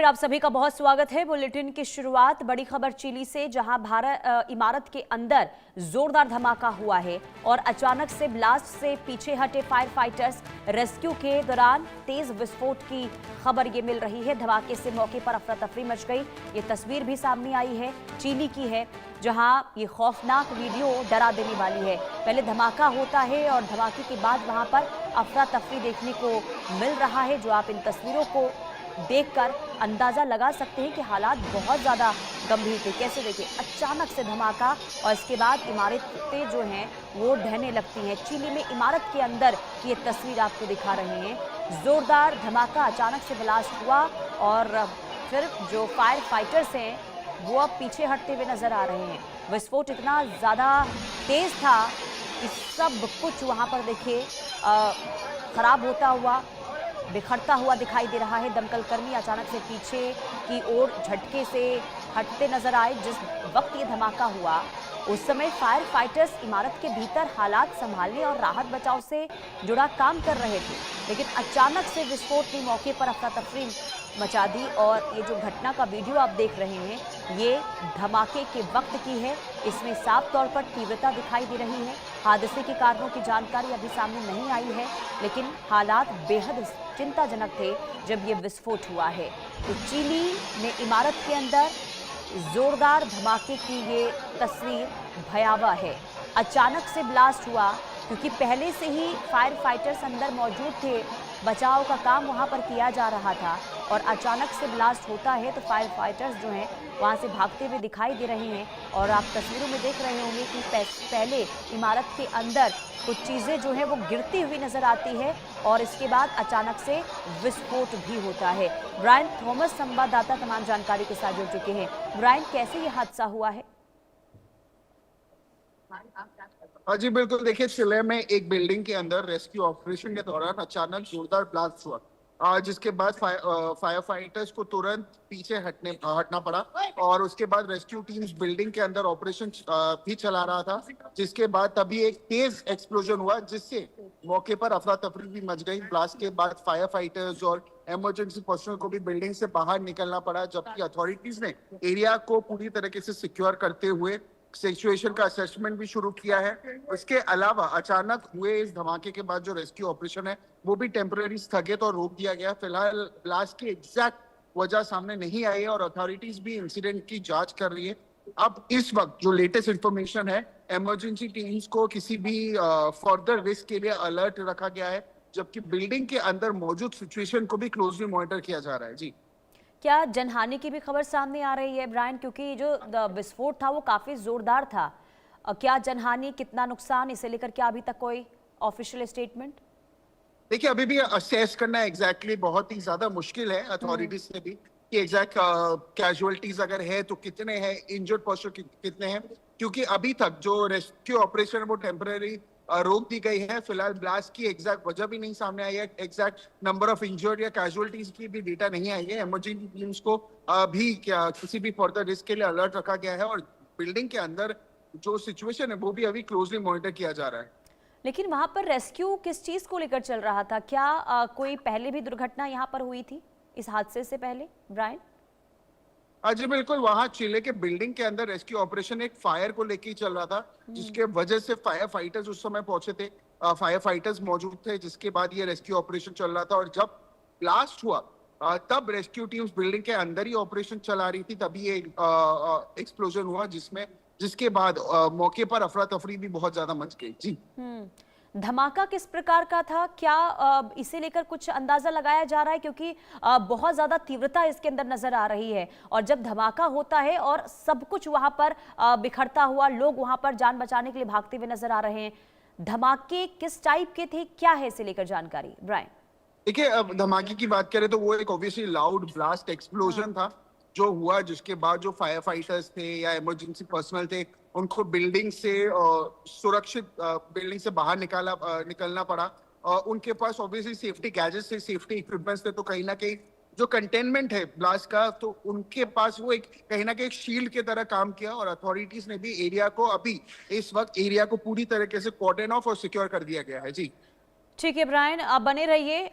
फिर आप सभी का बहुत स्वागत है। बुलेटिन की शुरुआत बड़ी खबर चिली से, जहां भारत इमारत के अंदर जोरदार धमाका हुआ है और अचानक से ब्लास्ट से पीछे हटे फायर फाइटर्स। रेस्क्यू के दौरान तेज विस्फोट की खबर ये मिल रही है। धमाके से मौके पर अफरा तफरी मच गई। ये तस्वीर भी सामने आई है, चिली की है, जहां ये खौफनाक वीडियो डरा देने वाली है। पहले धमाका होता है और धमाके के बाद वहां पर अफरा तफरी देखने को मिल रहा है, जो आप इन तस्वीरों को देखकर अंदाजा लगा सकते हैं कि हालात बहुत ज़्यादा गंभीर थे। कैसे देखिए, अचानक से धमाका और इसके बाद इमारतें जो हैं वो ढहने लगती हैं। चिली में इमारत के अंदर की ये तस्वीर आपको दिखा रहे हैं। जोरदार धमाका, अचानक से ब्लास्ट हुआ और फिर जो फायर फाइटर्स हैं वो अब पीछे हटते हुए नजर आ रहे हैं। विस्फोट इतना ज़्यादा तेज था कि सब कुछ वहाँ पर देखिए खराब होता हुआ, बिखरता हुआ दिखाई दे रहा है। दमकल कर्मी अचानक से पीछे की ओर झटके से हटते नजर आए। जिस वक्त ये धमाका हुआ उस समय फायर फाइटर्स इमारत के भीतर हालात संभालने और राहत बचाव से जुड़ा काम कर रहे थे, लेकिन अचानक से विस्फोट ने मौके पर अफरा तफरी मचा दी। और ये जो घटना का वीडियो आप देख रहे हैं ये धमाके के वक्त की है। इसमें साफ तौर पर तीव्रता दिखाई दे रही है। हादसे के कारणों की जानकारी अभी सामने नहीं आई है, लेकिन हालात बेहद चिंताजनक थे जब ये विस्फोट हुआ है। तो चिली में इमारत के अंदर जोरदार धमाके की ये तस्वीर भयावह है। अचानक से ब्लास्ट हुआ क्योंकि पहले से ही फायर फाइटर्स अंदर मौजूद थे, बचाव का काम वहां पर किया जा रहा था और अचानक से ब्लास्ट होता है तो फायर फाइटर्स जो हैं वहां से भागते हुए दिखाई दे रहे हैं। और आप तस्वीरों में देख रहे होंगे कि पहले इमारत के अंदर कुछ चीज़ें जो हैं वो गिरती हुई नजर आती है और इसके बाद अचानक से विस्फोट भी होता है। ब्रायन थॉमस संवाददाता तमाम जानकारी के साथ जुड़ चुके हैं। ब्रायन, कैसे ये हादसा हुआ है? हाँ जी, बिल्कुल। देखिए, चिले में एक बिल्डिंग के अंदर रेस्क्यू ऑपरेशन के दौरान अचानक जोरदार ब्लास्ट हुआ, जिसके बाद फायर फाइटर्स को तुरंत पीछे हटना पड़ा और उसके बाद रेस्क्यू टीम्स बिल्डिंग के अंदर ऑपरेशन भी चला रहा था। जिसके बाद तभी एक तेज एक्सप्लोजन हुआ जिससे मौके पर अफरा तफरी भी मच गई। ब्लास्ट के बाद फायर फाइटर्स और इमरजेंसी पर्सनल को भी बिल्डिंग से बाहर निकलना पड़ा, जबकि अथॉरिटीज ने एरिया को पूरी तरीके से सिक्योर करते हुए सिचुएशन का असेसमेंट भी शुरू किया है। उसके अलावा अचानक हुए इस धमाके के बाद जो रेस्क्यू ऑपरेशन है वो भी टेम्पररी स्थगित और रोक दिया गया। फिलहाल ब्लास्ट की एग्जैक्ट वजह सामने नहीं आई है और अथॉरिटीज भी इंसिडेंट की जांच कर रही है। अब इस वक्त जो लेटेस्ट इंफॉर्मेशन है, इमरजेंसी टीम्स को किसी भी फर्दर रिस्क के लिए अलर्ट रखा गया है, जबकि बिल्डिंग के अंदर मौजूद सिचुएशन को भी क्लोजली मॉनिटर किया जा रहा है। जी, क्या जनहानि की भी खबर सामने आ रही है ब्रायन? क्योंकि जो विस्फोट था वो काफी जोरदार था। क्या जनहानि, कितना नुकसान, इसे लेकर क्या अभी तक कोई ऑफिशियल स्टेटमेंट? देखिए, अभी भी असेस करना एग्जैक्टली बहुत ही ज्यादा मुश्किल है अथॉरिटीज से भी कि एग्जैक्ट कैजुअलिटीज अगर है तो कितने हैं, इंजर्ड पर्सन कितने हैं, क्योंकि अभी तक जो रेस्क्यू ऑपरेशन है वो टेम्पररी रोक दी गई है। फिलहाल ब्लास्ट की एग्जैक्ट वजह भी नहीं सामने आई है, एग्जैक्ट नंबर ऑफ इंजर्ड या कैजुअलिटीज की भी डेटा नहीं आई है। इमरजेंसी टीम्स को भी किसी भी फर्दर रिस्क के लिए अलर्ट रखा गया है और बिल्डिंग के अंदर जो सिचुएशन है वो भी अभी क्लोजली मॉनिटर किया जा रहा है। लेकिन वहां पर रेस्क्यू किस चीज को लेकर चल रहा था? क्या कोई पहले भी दुर्घटना यहाँ पर हुई थी इस हादसे से पहले, ब्रायन? जी, बिल्कुल। वहां चिले के बिल्डिंग के अंदर रेस्क्यू ऑपरेशन एक फायर को लेके ही चल रहा था, जिसके वजह से फायर फाइटर्स उस समय पहुंचे थे। फायर फाइटर्स मौजूद थे, जिसके बाद ये रेस्क्यू ऑपरेशन चल रहा था और जब ब्लास्ट हुआ तब रेस्क्यू टीम्स बिल्डिंग के अंदर ही ऑपरेशन चला रही थी। तभी ये एक्सप्लोजन हुआ जिसके बाद मौके पर अफरा तफरी भी बहुत ज्यादा मच गई। जी, धमाका किस प्रकार का था? क्या इसे लेकर कुछ अंदाजा लगाया जा रहा है? क्योंकि बहुत ज्यादा तीव्रता इसके अंदर नजर आ रही है और जब धमाका होता है और सब कुछ वहां पर बिखरता हुआ, लोग वहां पर जान बचाने के लिए भागते हुए नजर आ रहे हैं। धमाके किस टाइप के थे, क्या है इसे लेकर जानकारी, ब्रायन? देखिए, अब धमाके की बात करें तो वो एक ऑब्वियसली लाउड ब्लास्ट एक्सप्लोजन था जो हुआ, जिसके बाद जो फायर फाइटर्स थे या इमरजेंसी पर्सनल थे उनको बिल्डिंग से सुरक्षित बिल्डिंग से बाहर निकलना पड़ा। उनके पास ऑब्वियसली सेफ्टी गैजेट्स थे, सेफ्टी इक्विपमेंट्स थे, तो कहीं ना कहीं जो कंटेनमेंट है ब्लास्ट का, तो उनके पास वो एक कहीं ना कहीं शील्ड के तरह काम किया और अथॉरिटीज ने भी एरिया को अभी इस वक्त एरिया को पूरी तरीके से कॉर्डन ऑफ और सिक्योर कर दिया गया है। जी, ठीक है ब्रायन, आप बने रहिए।